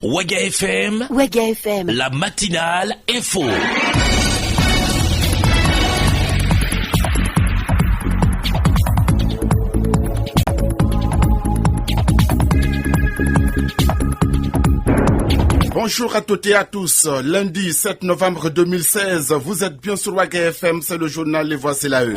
Ouaga FM, la matinale info. Bonjour à toutes et à tous. Lundi 7 novembre 2016, vous êtes bien sur Ouaga FM, c'est le journal Les Voix, c'est la une.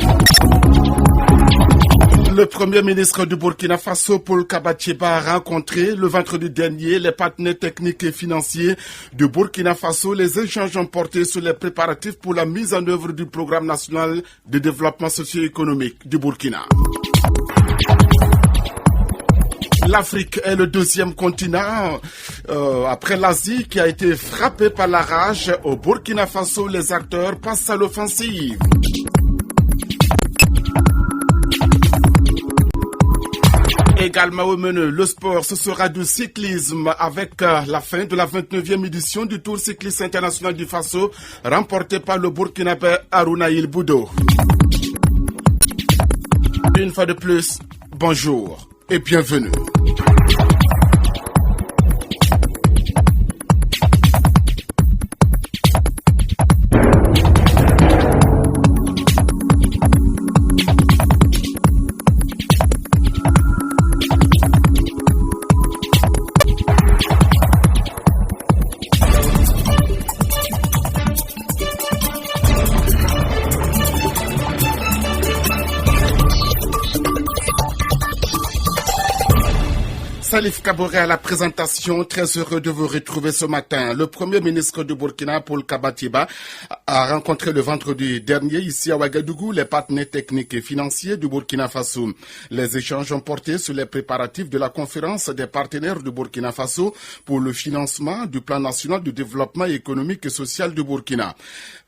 Le Premier ministre du Burkina Faso, Paul Kabathieba, a rencontré le vendredi dernier les partenaires techniques et financiers du Burkina Faso. Les échanges ont porté sur les préparatifs pour la mise en œuvre du programme national de développement socio-économique du Burkina. L'Afrique est le deuxième continent après l'Asie qui a été frappé par la rage. Au Burkina Faso, les acteurs passent à l'offensive. Également au menu, le sport, ce sera du cyclisme avec la fin de la 29e édition du Tour cycliste international du Faso, remporté par le Burkinabé Harouna Ilboudo. Une fois de plus, bonjour et bienvenue. Salif Kaboré à la présentation, très heureux de vous retrouver ce matin. Le Premier ministre du Burkina, Paul Kabathieba, a rencontré le vendredi dernier ici à Ouagadougou les partenaires techniques et financiers du Burkina Faso. Les échanges ont porté sur les préparatifs de la conférence des partenaires du Burkina Faso pour le financement du plan national de développement économique et social du Burkina.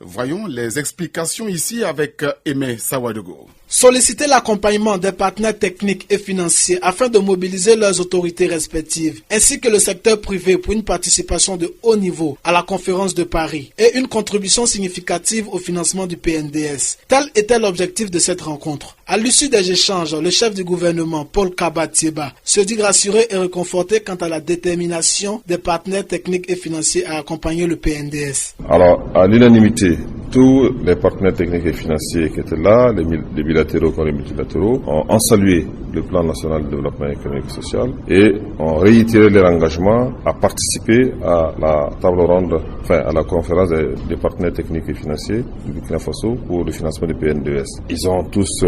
Voyons les explications ici avec Aimé Sawadogo. Solliciter l'accompagnement des partenaires techniques et financiers afin de mobiliser leurs autorités respectives, ainsi que le secteur privé pour une participation de haut niveau à la conférence de Paris et une contribution significative au financement du PNDS. Tel était l'objectif de cette rencontre. À l'issue des échanges, le chef du gouvernement, Paul Kabathieba, se dit rassuré et réconforté quant à la détermination des partenaires techniques et financiers à accompagner le PNDS. Alors, à l'unanimité, tous les partenaires techniques et financiers qui étaient là, les bilatéraux comme les multilatéraux, ont salué le plan national de développement économique et social et ont réitéré leur engagement à participer à la table ronde, à la conférence des partenaires techniques et financiers du Burkina Faso pour le financement du PNDS. Ils ont tous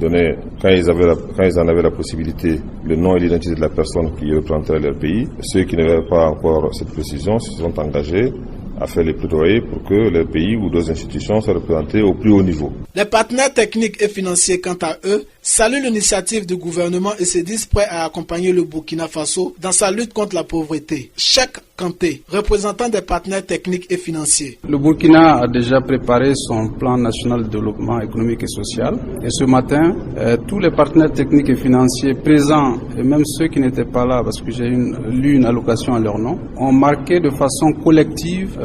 donné, quand ils en avaient la possibilité, le nom et l'identité de la personne qui représenterait leur pays. Ceux qui n'avaient pas encore cette précision se sont engagés à faire les plaidoyers pour que le pays ou d'autres institutions soient représentées au plus haut niveau. Les partenaires techniques et financiers, quant à eux, saluent l'initiative du gouvernement et se disent prêts à accompagner le Burkina Faso dans sa lutte contre la pauvreté. Cheikh Kanté, représentant des partenaires techniques et financiers. Le Burkina a déjà préparé son plan national de développement économique et social. Et ce matin, tous les partenaires techniques et financiers présents, et même ceux qui n'étaient pas là, parce que j'ai lu une allocation à leur nom, ont marqué de façon collective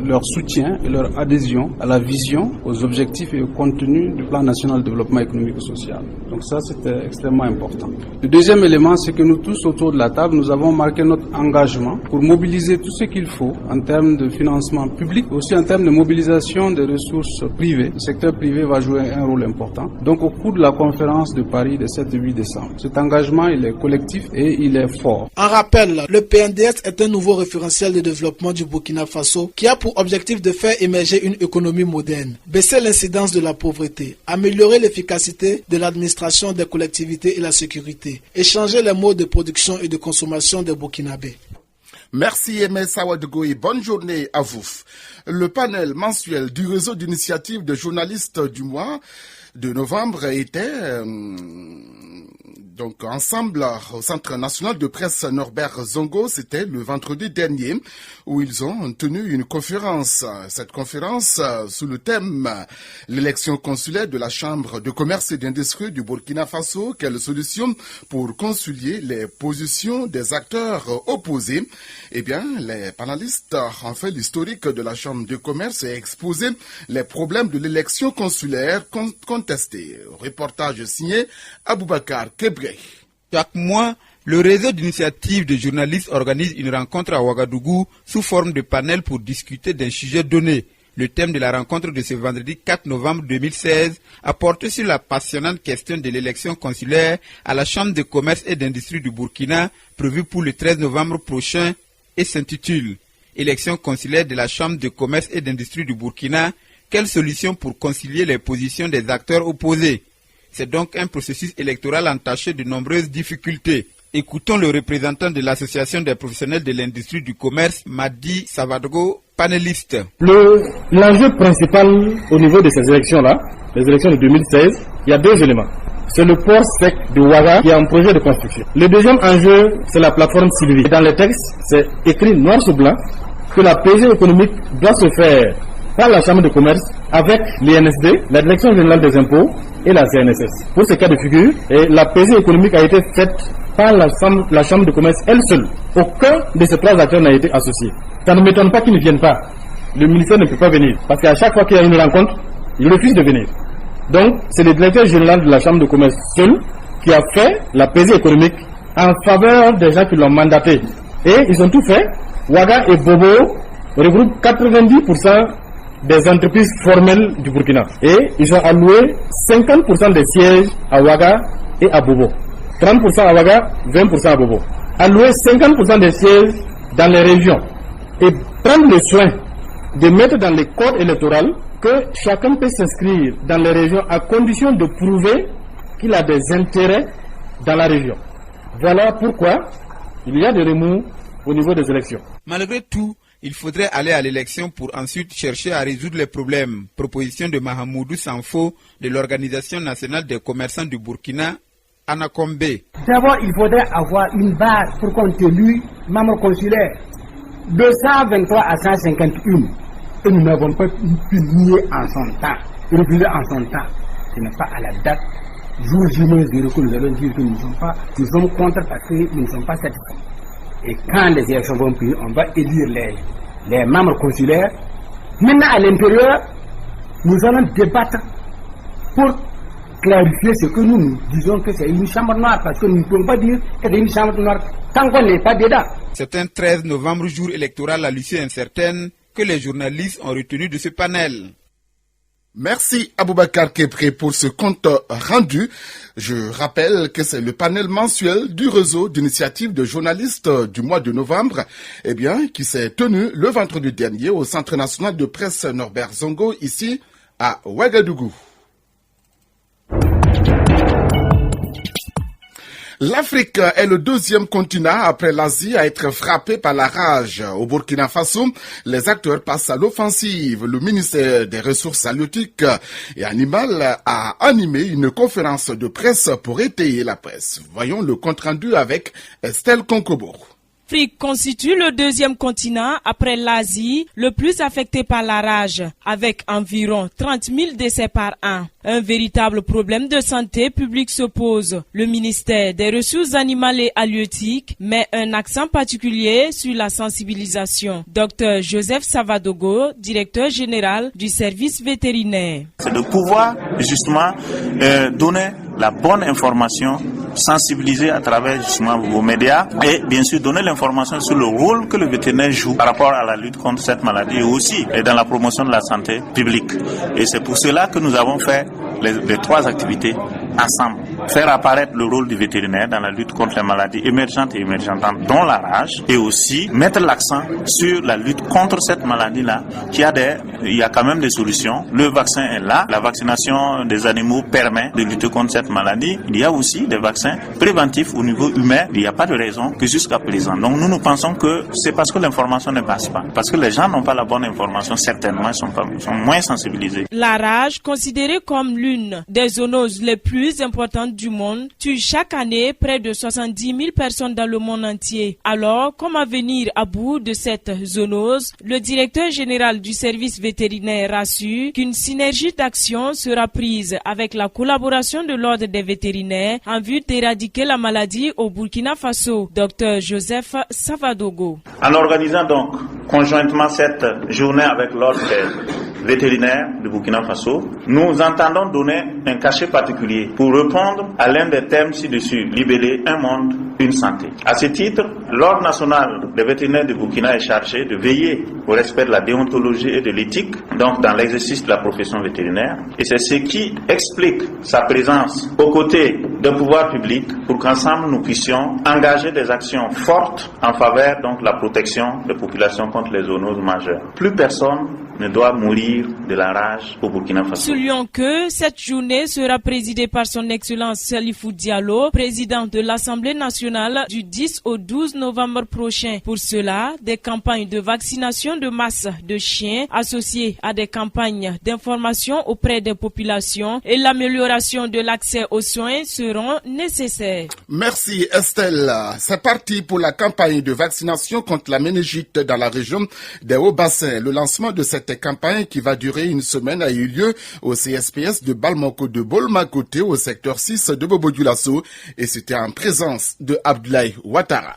leur soutien et leur adhésion à la vision, aux objectifs et au contenu du plan national de développement économique et social. Donc ça, c'était extrêmement important. Le deuxième élément, c'est que nous tous autour de la table, nous avons marqué notre engagement pour mobiliser tout ce qu'il faut en termes de financement public, aussi en termes de mobilisation des ressources privées. Le secteur privé va jouer un rôle important. Donc au cours de la conférence de Paris de 7 et 8 décembre, cet engagement, il est collectif et il est fort. En rappel, le PNDS est un nouveau référentiel de développement du Burkina Faso qui a pour objectif de faire émerger une économie moderne, baisser l'incidence de la pauvreté, améliorer l'efficacité de l'administration des collectivités et la sécurité, et changer les modes de production et de consommation des Burkinabés. Merci Aimé Sawadogo et bonne journée à vous. Le panel mensuel du réseau d'initiative de journalistes du mois de novembre était donc ensemble au Centre national de presse Norbert Zongo. C'était le vendredi dernier où ils ont tenu une conférence. Cette conférence sous le thème l'élection consulaire de la Chambre de commerce et d'industrie du Burkina Faso. Quelle solution pour concilier les positions des acteurs opposés? Eh bien, les panélistes ont fait l'historique de la Chambre de commerce et exposé les problèmes de l'élection consulaire contestée. Reportage signé Aboubacar Kebré. Chaque mois, Le réseau d'initiatives de journalistes organise une rencontre à Ouagadougou sous forme de panel pour discuter d'un sujet donné. Le thème de la rencontre de ce vendredi 4 novembre 2016 a porté sur la passionnante question de l'élection consulaire à la Chambre de commerce et d'industrie du Burkina, prévue pour le 13 novembre prochain, et s'intitule « Élection consulaire de la Chambre de commerce et d'industrie du Burkina, quelle solution pour concilier les positions des acteurs opposés ?» C'est donc un processus électoral entaché de nombreuses difficultés. Écoutons le représentant de l'Association des professionnels de l'industrie du commerce, Madi Savadogo, panéliste. L'enjeu principal au niveau de ces élections-là, les élections de 2016, il y a deux éléments. C'est le port sec de Ouaga qui est un projet de construction. Le deuxième enjeu, c'est la plateforme Sylvie. Dans les textes, c'est écrit noir sur blanc que la pesée économique doit se faire par la Chambre de commerce avec l'INSD, la Direction générale des impôts et la CNSS. Pour ce cas de figure, la pesée économique a été faite par la Chambre de commerce elle seule. Aucun de ces trois acteurs n'a été associé. Ça ne m'étonne pas qu'ils ne viennent pas. Le ministère ne peut pas venir parce qu'à chaque fois qu'il y a une rencontre, il refuse de venir. Donc, c'est le directeur général de la Chambre de commerce seul qui a fait la pesée économique en faveur des gens qui l'ont mandaté. Et ils ont tout fait. Ouaga et Bobo regroupent 90% des entreprises formelles du Burkina. Et ils ont alloué 50% des sièges à Ouaga et à Bobo. 30% à Ouaga, 20% à Bobo. Allouer 50% des sièges dans les régions et prendre le soin de mettre dans les codes électoraux que chacun peut s'inscrire dans les régions à condition de prouver qu'il a des intérêts dans la région. Voilà pourquoi il y a des remous au niveau des élections. Malgré tout, il faudrait aller à l'élection pour ensuite chercher à résoudre les problèmes. Proposition de Mahamoudou Sanfo de l'Organisation nationale des commerçants du Burkina, Anakombe. D'abord, il faudrait avoir une base pour compter lui, membre consulaire, de 123 à 151. Et nous n'avons pas pu nier en son temps, refuser en son temps. Ce n'est pas à la date, jour J-0 que nous allons dire que nous sommes contre parce que nous ne sommes pas satisfaits. Et quand les élections vont venir, on va élire les membres consulaires. Maintenant, à l'intérieur, nous allons débattre pour clarifier ce que nous disons que c'est une chambre noire, parce que nous ne pouvons pas dire que c'est une chambre noire tant qu'on n'est pas dedans. C'est un 13 novembre, jour électoral à l'issue incertaine, que les journalistes ont retenu de ce panel. Merci Aboubacar Kepré pour ce compte rendu. Je rappelle que c'est le panel mensuel du réseau d'initiatives de journalistes du mois de novembre, qui s'est tenu le vendredi dernier au Centre national de presse Norbert Zongo, ici à Ouagadougou. L'Afrique est le deuxième continent après l'Asie à être frappé par la rage. Au Burkina Faso, les acteurs passent à l'offensive. Le ministère des Ressources halieutiques et animales a animé une conférence de presse pour étayer la presse. Voyons le compte-rendu avec Estelle Konkobo. L'Afrique constitue le deuxième continent après l'Asie le plus affecté par la rage, avec environ 30 000 décès par an. Un véritable problème de santé publique se pose. Le ministère des Ressources animales et halieutiques met un accent particulier sur la sensibilisation. Dr Joseph Savadogo, directeur général du service vétérinaire. C'est de pouvoir justement donner la bonne information, sensibiliser à travers justement vos médias et bien sûr donner l'information sur le rôle que le vétérinaire joue par rapport à la lutte contre cette maladie et aussi dans la promotion de la santé publique. Et c'est pour cela que nous avons fait les trois activités ensemble. Faire apparaître le rôle du vétérinaire dans la lutte contre les maladies émergentes et émergentantes, dont la rage, et aussi mettre l'accent sur la lutte contre cette maladie-là, il y a quand même des solutions. Le vaccin est là, la vaccination des animaux permet de lutter contre cette maladie. Il y a aussi des vaccins préventifs au niveau humain. Il n'y a pas de raison que jusqu'à présent. Donc nous pensons que c'est parce que l'information ne passe pas. Parce que les gens n'ont pas la bonne information, certainement, ils sont moins sensibilisés. La rage, considérée comme l'une des zoonoses les plus importantes du monde, tue chaque année près de 70 000 personnes dans le monde entier. Alors, comment venir à bout de cette zoonose? Le directeur général du service vétérinaire rassure qu'une synergie d'action sera prise avec la collaboration de l'ordre des vétérinaires en vue d'éradiquer la maladie au Burkina Faso. Dr Joseph Savadogo. En organisant donc conjointement cette journée avec l'ordre des vétérinaires du Burkina Faso, nous entendons donner un cachet particulier pour répondre à l'un des thèmes ci-dessus, libellé Un monde, une santé. À ce titre, l'Ordre national des vétérinaires du Burkina est chargé de veiller au respect de la déontologie et de l'éthique, donc dans l'exercice de la profession vétérinaire. Et c'est ce qui explique sa présence aux côtés d'un pouvoir public pour qu'ensemble nous puissions engager des actions fortes en faveur donc de la protection des populations contre les zoonoses majeures. Plus personne ne doit mourir de la rage au Burkina Faso. Soulignons que cette journée sera présidée par son Excellence Salifou Diallo, président de l'Assemblée nationale du 10 au 12 novembre prochain. Pour cela, des campagnes de vaccination de masse de chiens associées à des campagnes d'information auprès des populations et l'amélioration de l'accès aux soins seront nécessaires. Merci Estelle. C'est parti pour la campagne de vaccination contre la méningite dans la région des Hauts-Bassins. Le lancement de cette campagne qui va durer une semaine a eu lieu au CSPS de Balmoko de Bolmakoté au secteur 6 de Bobo-Dioulasso et c'était en présence de Abdoulaye Ouattara.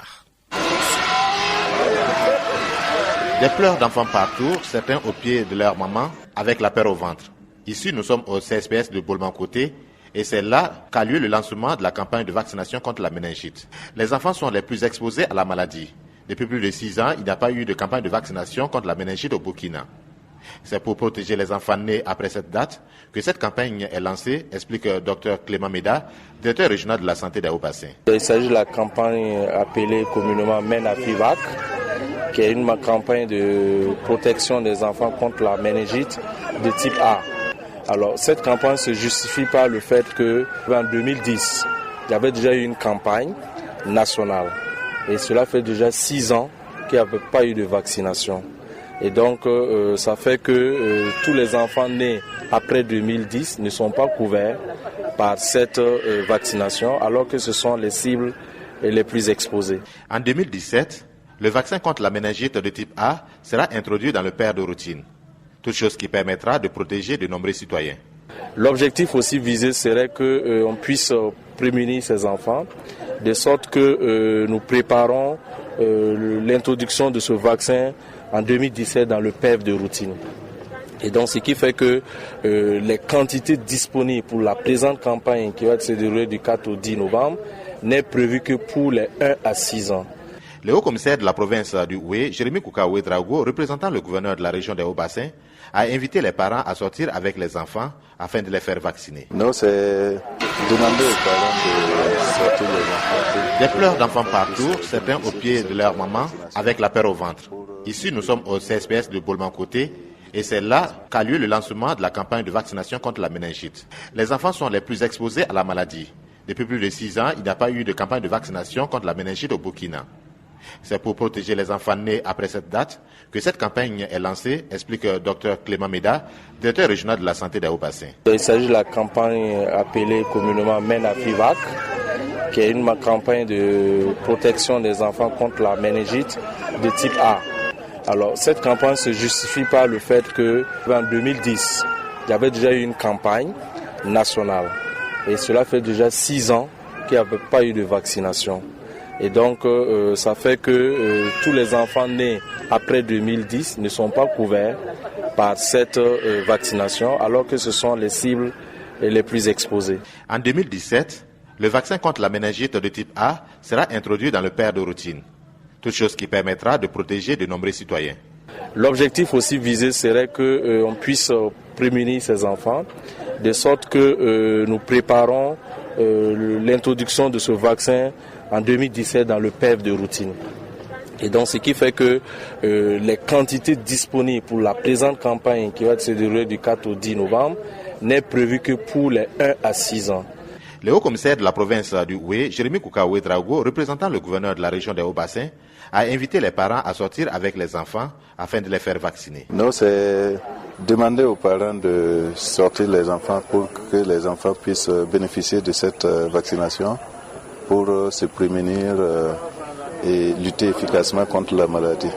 Des pleurs d'enfants partout, certains au pied de leur maman avec la peur au ventre. Ici, nous sommes au CSPS de Bolmakoté et c'est là qu'a lieu le lancement de la campagne de vaccination contre la méningite. Les enfants sont les plus exposés à la maladie. Depuis plus de 6 ans, il n'y a pas eu de campagne de vaccination contre la méningite au Burkina. C'est pour protéger les enfants nés après cette date que cette campagne est lancée, explique Dr Clément Méda, directeur régional de la santé des Hauts-Bassins. Il s'agit de la campagne appelée communément MENAFIVAC, qui est une campagne de protection des enfants contre la méningite de type A. Alors, cette campagne se justifie par le fait qu'en 2010, il y avait déjà eu une campagne nationale. Et cela fait déjà 6 ans qu'il n'y avait pas eu de vaccination. Et donc, ça fait que tous les enfants nés après 2010 ne sont pas couverts par cette vaccination, alors que ce sont les cibles les plus exposées. En 2017, le vaccin contre la méningite de type A sera introduit dans le pair de routine. Toute chose qui permettra de protéger de nombreux citoyens. L'objectif aussi visé serait qu'on puisse prémunir ces enfants, de sorte que nous préparons l'introduction de ce vaccin en 2017 dans le PEV de routine. Et donc ce qui fait que les quantités disponibles pour la présente campagne qui va se dérouler du 4 au 10 novembre n'est prévue que pour les 1 à 6 ans. Le haut-commissaire de la province du Houé, Jérémy Koukaoué Drago, représentant le gouverneur de la région des Hauts-Bassins, a invité les parents à sortir avec les enfants afin de les faire vacciner. Non, c'est demander aux parents de sortir les enfants. Des pleurs d'enfants partout, certains au pied de leur maman avec la peur au ventre. Ici, nous sommes au CSPS de Bolmakoté et c'est là qu'a lieu le lancement de la campagne de vaccination contre la méningite. Les enfants sont les plus exposés à la maladie. Depuis plus de 6 ans, il n'y a pas eu de campagne de vaccination contre la méningite au Burkina. C'est pour protéger les enfants nés après cette date que cette campagne est lancée, explique Dr Clément Méda, directeur régional de la santé des Hauts-Bassins. Il s'agit de la campagne appelée communément MENAFIVAC, qui est une campagne de protection des enfants contre la méningite de type A. Alors, cette campagne se justifie par le fait qu'en 2010, il y avait déjà eu une campagne nationale. Et cela fait déjà 6 ans qu'il n'y avait pas eu de vaccination. Et donc, ça fait que tous les enfants nés après 2010 ne sont pas couverts par cette vaccination, alors que ce sont les cibles les plus exposées. En 2017, le vaccin contre la méningite de type A sera introduit dans le pair de routine. Toute chose qui permettra de protéger de nombreux citoyens. L'objectif aussi visé serait qu'on puisse prémunir ces enfants, de sorte que nous préparons l'introduction de ce vaccin en 2017 dans le PEV de routine. Et donc ce qui fait que les quantités disponibles pour la présente campagne qui va se dérouler du 4 au 10 novembre n'est prévue que pour les 1 à 6 ans. Le haut-commissaire de la province du Houé, Jérémy Koukaoué Drago, représentant le gouverneur de la région des Hauts-Bassins, a invité les parents à sortir avec les enfants afin de les faire vacciner. Non, c'est demander aux parents de sortir les enfants pour que les enfants puissent bénéficier de cette vaccination pour se prémunir et lutter efficacement contre la maladie.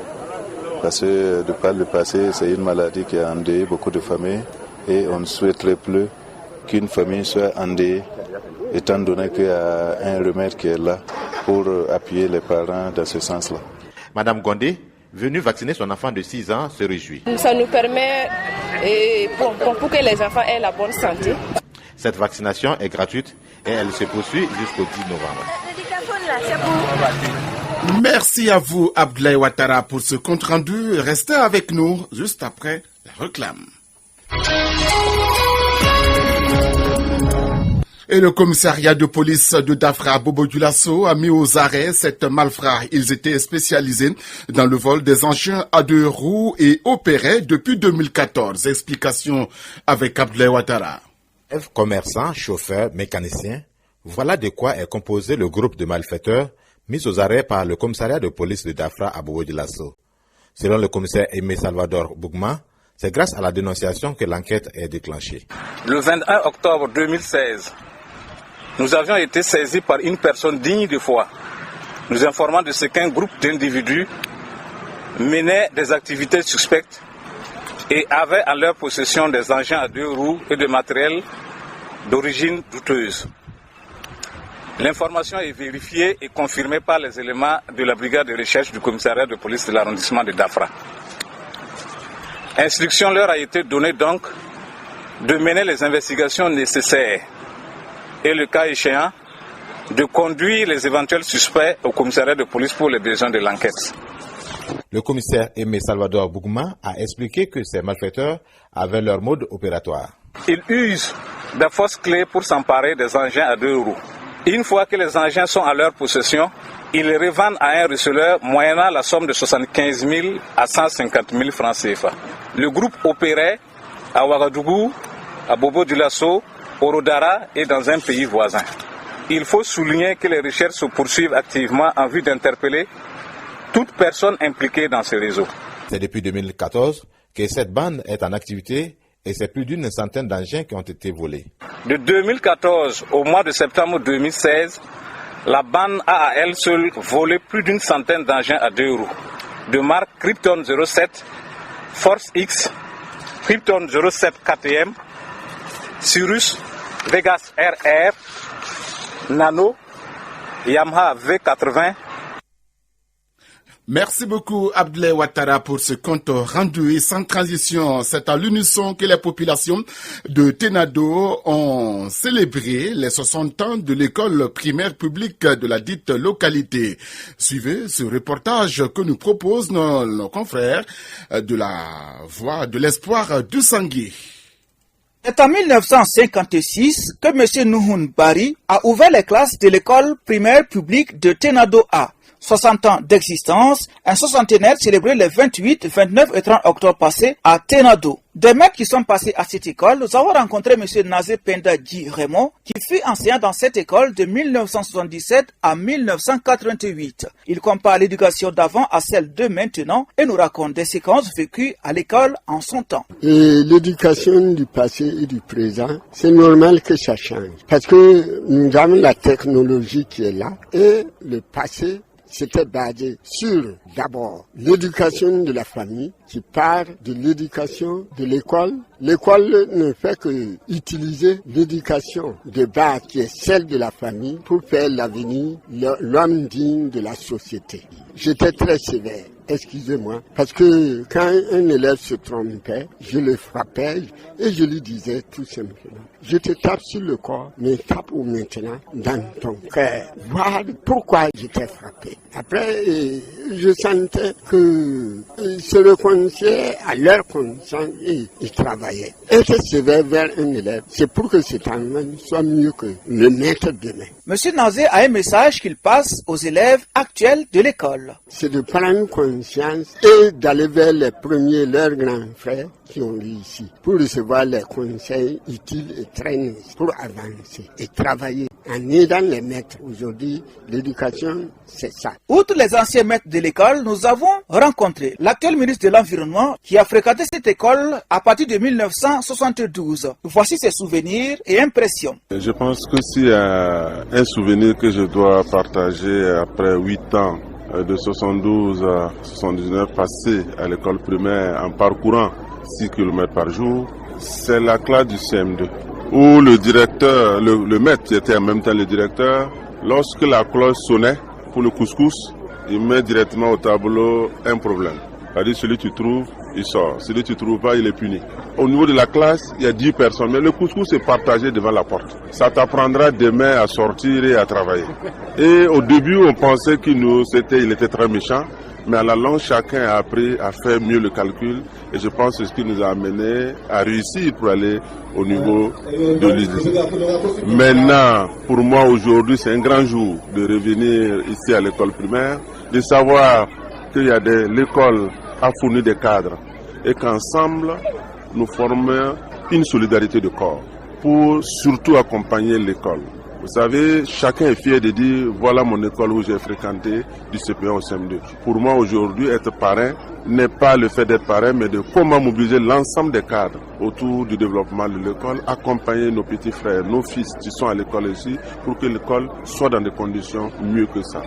Parce que de par le passé, c'est une maladie qui a endeuillé beaucoup de familles et on ne souhaiterait plus qu'une famille soit endeuillée, étant donné qu'il y a un remède qui est là pour appuyer les parents dans ce sens-là. Madame Gondé, venue vacciner son enfant de 6 ans, se réjouit. Ça nous permet et pour que les enfants aient la bonne santé. Cette vaccination est gratuite et elle se poursuit jusqu'au 10 novembre. Merci à vous, Abdoulaye Ouattara, pour ce compte-rendu. Restez avec nous juste après la réclame. Et le commissariat de police de Dafra, Bobo Dioulasso, a mis aux arrêts cette malfrats. Ils étaient spécialisés dans le vol des engins à 2 roues et opéraient depuis 2014. Explication avec Abdoulaye Ouattara. Commerçants, chauffeurs, mécaniciens, voilà de quoi est composé le groupe de malfaiteurs mis aux arrêts par le commissariat de police de Dafra à Bobo Dioulasso. Selon le commissaire Aimé Salvador Bougma, c'est grâce à la dénonciation que l'enquête est déclenchée. Le 21 octobre 2016, nous avions été saisis par une personne digne de foi, nous informant de ce qu'un groupe d'individus menait des activités suspectes et avait en leur possession des engins à 2 roues et de matériel d'origine douteuse. L'information est vérifiée et confirmée par les éléments de la brigade de recherche du commissariat de police de l'arrondissement de Dafra. Instruction leur a été donnée donc de mener les investigations nécessaires et le cas échéant de conduire les éventuels suspects au commissariat de police pour les besoins de l'enquête. Le commissaire Aimé Salvador Bougma a expliqué que ces malfaiteurs avaient leur mode opératoire. Ils usent de fausses clés pour s'emparer des engins à 2 roues. Une fois que les engins sont à leur possession, ils les revendent à un receleur moyennant la somme de 75 000 à 150 000 francs CFA. Le groupe opérait à Ouagadougou, à Bobo Dioulasso, au Rodara et dans un pays voisin. Il faut souligner que les recherches se poursuivent activement en vue d'interpeller toute personne impliquée dans ce réseau. C'est depuis 2014 que cette bande est en activité et c'est plus d'une centaine d'engins qui ont été volés. De 2014 au mois de septembre 2016, la bande a à elle seule volé plus d'une centaine d'engins à 2 roues, de marque Krypton 07, Force X, Krypton 07 KTM, Cirrus, Vegas RR, Nano, Yamaha V80. Merci beaucoup Abdoulaye Ouattara pour ce compte rendu et sans transition. C'est à l'unisson que les populations de Ténado ont célébré les 60 ans de l'école primaire publique de la dite localité. Suivez ce reportage que nous proposent nos confrères de la Voix de l'Espoir du Sangui. C'est en 1956 que M. Nuhun Bari a ouvert les classes de l'école primaire publique de Ténado A. 60 ans d'existence, un soixantenaire célébré les 28, 29 et 30 octobre passés à Ténado. Des maîtres qui sont passés à cette école, nous avons rencontré M. Nazé Penda Dji Raymond, qui fut enseignant dans cette école de 1977 à 1988. Il compare l'éducation d'avant à celle de maintenant et nous raconte des séquences vécues à l'école en son temps. L'éducation du passé et du présent, c'est normal que ça change. Parce que nous avons la technologie qui est là et le passé, c'était basé sur, d'abord, l'éducation de la famille qui part de l'éducation de l'école. L'école ne fait que utiliser l'éducation de base qui est celle de la famille pour faire l'avenir, l'homme digne de la société. J'étais très sévère. Excusez-moi, parce que quand un élève se trompait, je le frappais et je lui disais tout simplement, je te tape sur le corps, mais tape maintenant dans ton cœur. Voir pourquoi je t'ai frappé. Après, je sentais que se reconnaissaient à leur conscience et ils travaillaient. Être sévère vers un élève, c'est pour que cet enfant soit mieux que le maître demain. Monsieur Nazé a un message qu'il passe aux élèves actuels de l'école. C'est de prendre conscience et d'aller vers les premiers, leurs grands frères qui ont réussi, pour recevoir les conseils utiles et très nécessaires pour avancer et travailler en aidant les maîtres. Aujourd'hui, l'éducation, c'est ça. Outre les anciens maîtres de l'école, nous avons rencontré l'actuel ministre de l'Environnement qui a fréquenté cette école à partir de 1972. Voici ses souvenirs et impressions. Je pense que s'il y a un souvenir que je dois partager après 8 ans, de 72 à 79 passés à l'école primaire en parcourant 6 km par jour, c'est la classe du CM2 où le directeur, le maître qui était en même temps le directeur, lorsque la cloche sonnait pour le couscous, il met directement au tableau un problème. C'est-à-dire celui que tu trouves il sort. Celui que tu ne trouves pas, il est puni. Au niveau de la classe, il y a 10 personnes, mais le couscous est partagé devant la porte. Ça t'apprendra demain à sortir et à travailler. Et au début, on pensait il était très méchant, mais à la longue, chacun a appris à faire mieux le calcul. Et je pense que c'est ce qui nous a amené à réussir pour aller au niveau de l'ISD. Maintenant, pour moi, aujourd'hui, c'est un grand jour de revenir ici à l'école primaire, de savoir qu'il y a l'école a fourni des cadres et qu'ensemble, nous formons une solidarité de corps pour surtout accompagner l'école. Vous savez, chacun est fier de dire, voilà mon école où j'ai fréquenté du CP1 au CM2. Pour moi, aujourd'hui, être parrain n'est pas le fait d'être parrain, mais de comment mobiliser l'ensemble des cadres autour du développement de l'école, accompagner nos petits frères, nos fils qui sont à l'école ici, pour que l'école soit dans des conditions mieux que ça.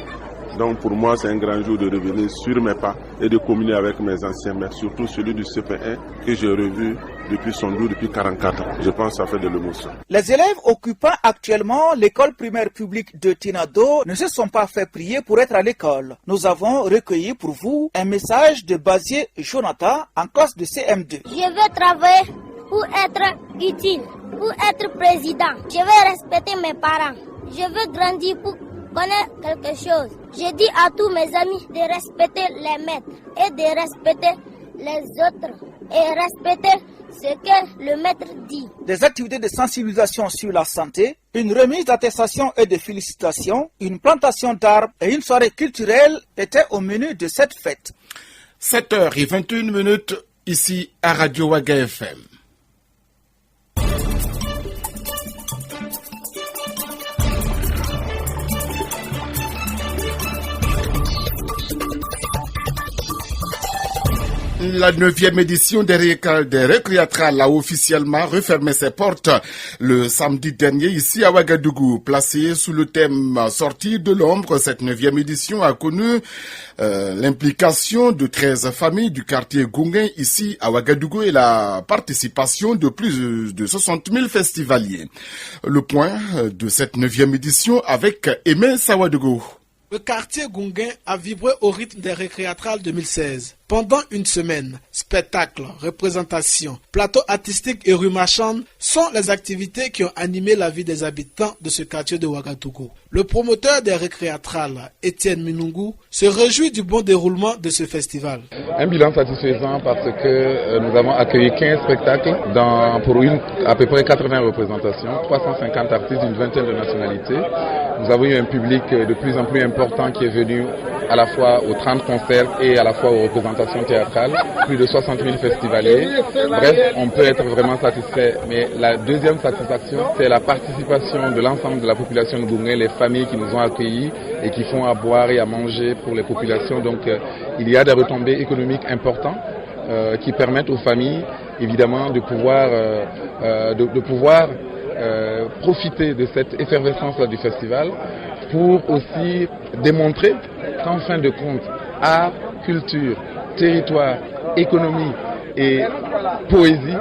Donc pour moi, c'est un grand jour de revenir sur mes pas et de communier avec mes anciens maîtres, surtout celui du CP1 que j'ai revu depuis son dos, depuis 44 ans. Je pense que ça fait de l'émotion. Les élèves occupant actuellement l'école primaire publique de Tinado ne se sont pas fait prier pour être à l'école. Nous avons recueilli pour vous un message de Basier Jonathan en classe de CM2. Je veux travailler pour être utile, pour être président. Je veux respecter mes parents. Je veux grandir pour connaître quelque chose. Je dis à tous mes amis de respecter les maîtres et de respecter les autres et respecter ce que le maître dit. Des activités de sensibilisation sur la santé, une remise d'attestation et de félicitations, une plantation d'arbres et une soirée culturelle étaient au menu de cette fête. 7h21 ici à Radio Waga FM. La 9e édition des Récréatrales a officiellement refermé ses portes le samedi dernier ici à Ouagadougou. Placée sous le thème « Sortir de l'ombre », cette 9e édition a connu l'implication de 13 familles du quartier Gounguin ici à Ouagadougou et la participation de plus de 60 000 festivaliers. Le point de cette 9e édition avec Aimé Sawadougou. Le quartier Gounguin a vibré au rythme des Récréatrales 2016. Pendant une semaine, spectacles, représentations, plateaux artistiques et rues marchandes sont les activités qui ont animé la vie des habitants de ce quartier de Ouagadougou. Le promoteur des Récréatrales, Étienne Minungu, se réjouit du bon déroulement de ce festival. Un bilan satisfaisant parce que nous avons accueilli 15 spectacles pour à peu près 80 représentations, 350 artistes d'une vingtaine de nationalités. Nous avons eu un public de plus en plus important qui est venu à la fois aux 30 concerts et à la fois aux représentations théâtrales, plus de 60 000 festivaliers. Bref, on peut être vraiment satisfait. Mais la deuxième satisfaction, c'est la participation de l'ensemble de la population de Gounguin, les familles qui nous ont accueillis et qui font à boire et à manger pour les populations. Donc il y a des retombées économiques importantes qui permettent aux familles, évidemment, de pouvoir profiter de cette effervescence-là du festival pour aussi démontrer qu'en fin de compte, art, culture, territoire, économie et poésie,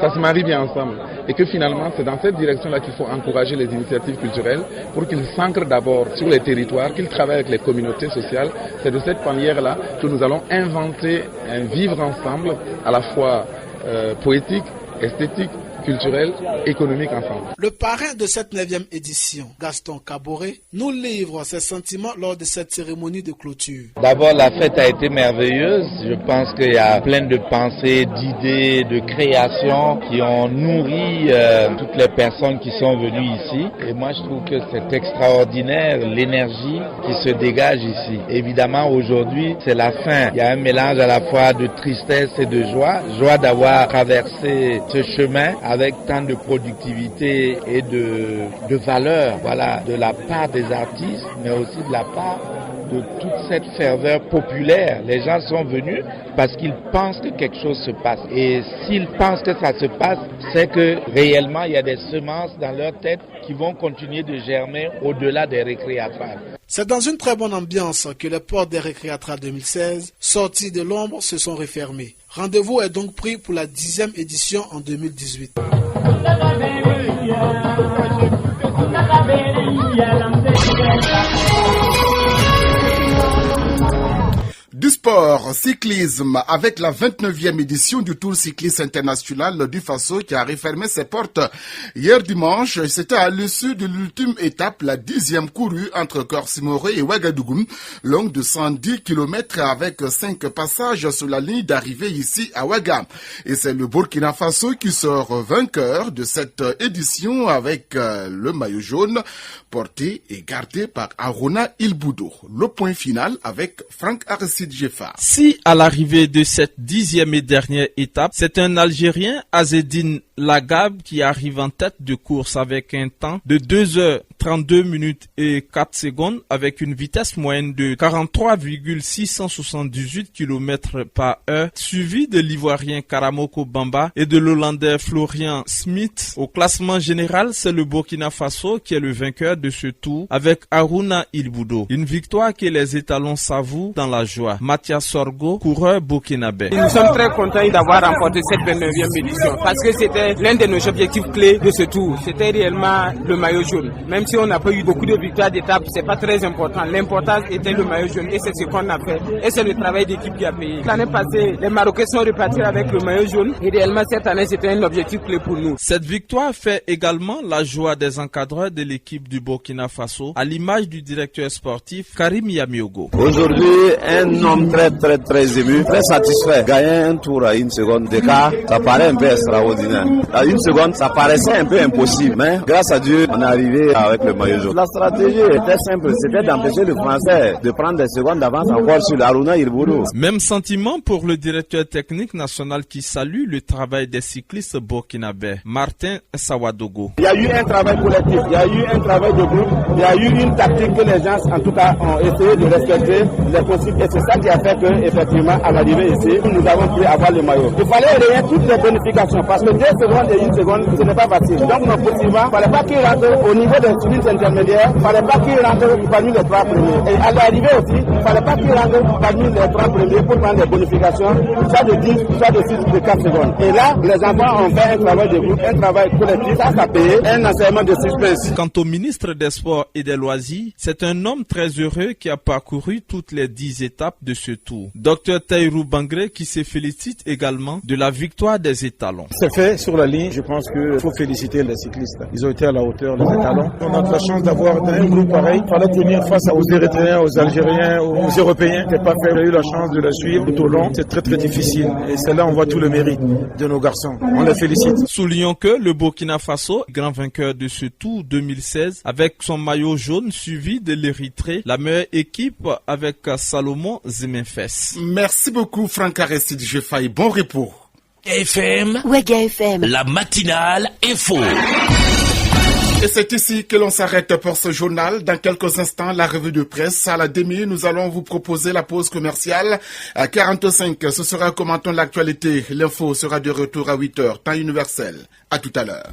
ça se marie bien ensemble. Et que finalement, c'est dans cette direction-là qu'il faut encourager les initiatives culturelles pour qu'ils s'ancrent d'abord sur les territoires, qu'ils travaillent avec les communautés sociales. C'est de cette manière-là que nous allons inventer un vivre ensemble à la fois poétique, esthétique, culturel, économique ensemble. Le parrain de cette 9e édition, Gaston Kaboré, nous livre ses sentiments lors de cette cérémonie de clôture. D'abord, la fête a été merveilleuse. Je pense qu'il y a plein de pensées, d'idées, de créations qui ont nourri toutes les personnes qui sont venues ici. Et moi, je trouve que c'est extraordinaire l'énergie qui se dégage ici. Évidemment, aujourd'hui, c'est la fin. Il y a un mélange à la fois de tristesse et de joie. Joie d'avoir traversé ce chemin avec tant de productivité et de valeur, voilà, de la part des artistes, mais aussi de la part de toute cette ferveur populaire. Les gens sont venus parce qu'ils pensent que quelque chose se passe. Et s'ils pensent que ça se passe, c'est que réellement il y a des semences dans leur tête qui vont continuer de germer au-delà des Récréatrales. C'est dans une très bonne ambiance que les portes des Récréatrales 2016, sorties de l'ombre, se sont refermées. Rendez-vous est donc pris pour la 10e édition en 2018. Du sport, cyclisme, avec la 29e édition du Tour cycliste international du Faso qui a refermé ses portes hier dimanche. C'était à l'issue de l'ultime étape, la 10e courue entre Korsimoré et Ouagadougou, longue de 110 km avec 5 passages sur la ligne d'arrivée ici à Ouaga. Et c'est le Burkina Faso qui sort vainqueur de cette édition avec le maillot jaune porté et gardé par Arona Ilboudo. Le point final avec Franck Aristide Jeffa. Si à l'arrivée de cette 10e et dernière étape, c'est un Algérien, Azzedine Lagab, qui arrive en tête de course avec un temps de 2h32 minutes et 4 secondes avec une vitesse moyenne de 43,678 km par heure, suivi de l'Ivoirien Karamoko Bamba et de l'Hollandais Florian Smith. Au classement général, c'est le Burkina Faso qui est le vainqueur de ce tour avec Aruna Ilboudo. Une victoire que les étalons s'avouent dans la joie. Mathias Sorgo, coureur burkinabé. Nous sommes très contents d'avoir remporté cette 29e édition parce que c'était l'un de nos objectifs clés de ce tour. C'était réellement le maillot jaune. Même si on n'a pas eu beaucoup de victoires d'étape, c'est pas très important. L'important était le maillot jaune et c'est ce qu'on a fait. Et c'est le travail d'équipe qui a payé. L'année passée, les Marocains sont repartis avec le maillot jaune et réellement cette année, c'était un objectif clé pour nous. Cette victoire fait également la joie des encadreurs de l'équipe du Burkina Faso, à l'image du directeur sportif Karim Yamiogo. Aujourd'hui, un homme très ému, très satisfait. Gagner un tour à 1 seconde d'écart, ça paraît un peu extraordinaire. À 1 seconde, ça paraissait un peu impossible, mais grâce à Dieu, on est arrivé avec le maillot jaune. La stratégie était simple, c'était d'empêcher le Français de prendre des secondes d'avance encore sur Aruna Ilboudo. Même sentiment pour le directeur technique national qui salue le travail des cyclistes burkinabés, Martin Sawadogo. Il y a eu un travail collectif, il y a eu un travail de groupe, il y a eu une tactique que les gens, en tout cas, ont essayé de respecter les principes. Et c'est ça qui a fait que, effectivement, à l'arrivée ici, nous avons pu avoir le maillot. Il fallait rayer toutes les bonifications parce que 2 secondes et 1 seconde, ce n'est pas facile. Donc, nos poursuivants, il ne fallait pas qu'ils rentrent au niveau des sprints intermédiaires, il ne fallait pas qu'ils rentrent parmi les 3 premiers. Et à l'arrivée aussi, il ne fallait pas qu'ils rentrent parmi les 3 premiers pour prendre des bonifications, soit de 10, soit de 6, de 4 secondes. Et là, les enfants ont fait un travail de groupe, un travail collectif, ça a payé, un enseignement de suspense. Quant au ministre des Sports et des Loisirs, c'est un homme très heureux qui a parcouru toutes les 10 étapes de ce tour. Dr Taïrou Bangré qui se félicite également de la victoire des étalons. C'est fait sur la ligne, je pense qu'il faut féliciter les cyclistes. Ils ont été à la hauteur, les étalons. On a de la chance d'avoir un groupe pareil. Il fallait tenir face aux Érythréens, aux Algériens, aux Européens. C'est pas fait. On a eu la chance de la suivre tout au long. C'est très difficile. Et c'est là on voit tout le mérite de nos garçons. On les félicite. Soulignons que le Burkina Faso, grand vainqueur de ce tour 2016, avec son maillot jaune suivi de l'Érythrée, la meilleure équipe avec Salomon Zemenfes. Merci beaucoup Franck Aristide Jeffa et bon repos. FM, Ouaga FM, la matinale info. Et c'est ici que l'on s'arrête pour ce journal. Dans quelques instants, la revue de presse. À la demi, nous allons vous proposer la pause commerciale. À 45, ce sera Commentons l'actualité. L'info sera de retour à 8h, temps universel. À tout à l'heure.